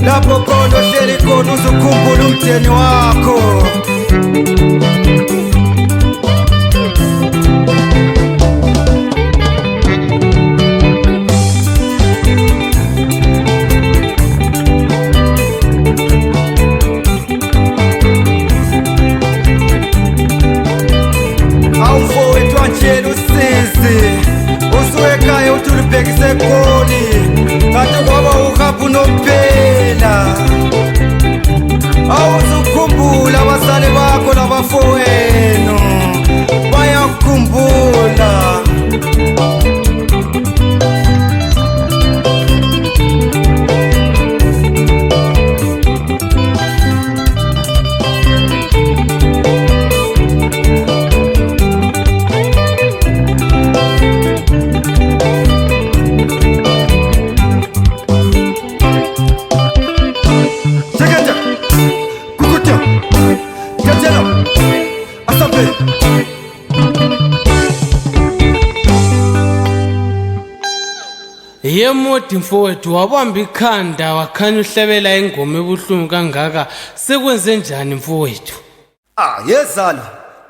Lapho khona hleli khona uzukhumbula umtheni wakho. Awufowethu wanjela usizi usuyekhaya uthi ulibhekise eGoli kanti kwaba uhambe unomphela. Awuzukhumbula abasale bakho nabafowenu bayakukhumbula. Yemodi mfowethu wabamba ikhanda wakhanya uhlebela ingoma ebuhlungu kangaka sekwenze njani mfowethu? Yezala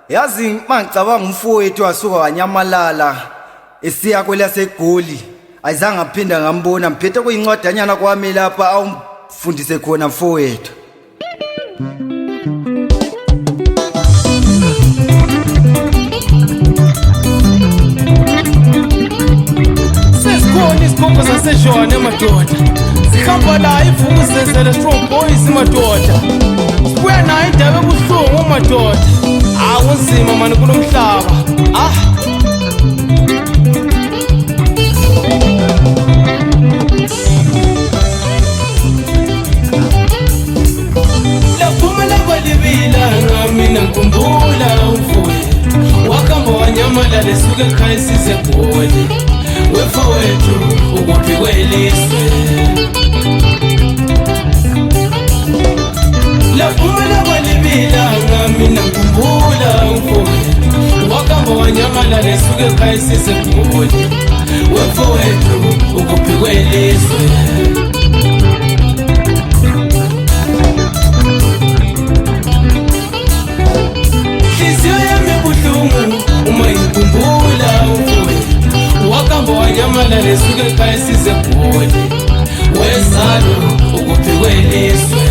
yazi mangicabanga umfowethu wasuka wanyamalala esiya kwelaseGoli ayizange aphinda ngambona mphethe kuyincwadanyana kwami lapha awumfundise khona mfowethu. Isikhonkho saseshona emadoda sihamba la ivukuzenzele strong boys madoda sibuya nayo indaba ebuhlungu madoda. Kunzima mani kulo mhlaba. Laphuma lakwalibila ngamina ngikhumbula umfowethu wakhamba wanyamala lesuke ekhaya size eGoli. Wefowethu ukuphi kweliswe laphuma lakwalibila ngamina ngikhumbula umfowethu wakhamba wanyamala lesuke ekhaya size eGoli. Wefowethu ukuphi kweliswe nhliziyo yami ebuhlungu uma ngikhumbula umfowethu wakhamba wanyamala lesuke ekhaya size eGoli. Wezalo ukuphi kweliswe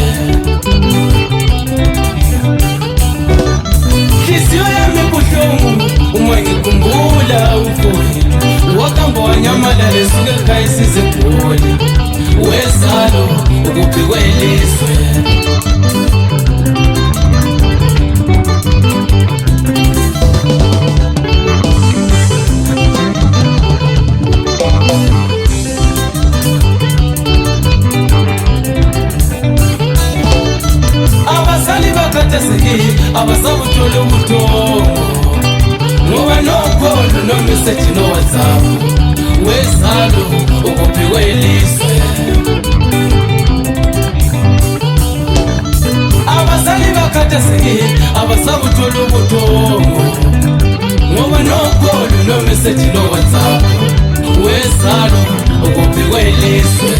nhliziyo yami ebuhlungu uma ngikhumbula umfowethu wakhamba wanyamala lesuke ekhaya size eGoli. Wezalo ukuphi kweliswe call no message no WhatsApp wesalo ukuphiwe ilizwe abazali bakhathazekile abasabuthola ubuthongo ngoba no call no message no WhatsApp wesalo ukuphiwe ilizwe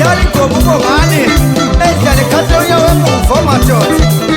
Yali ko bubo mani. Eja le kazo ya wa mu for madoda.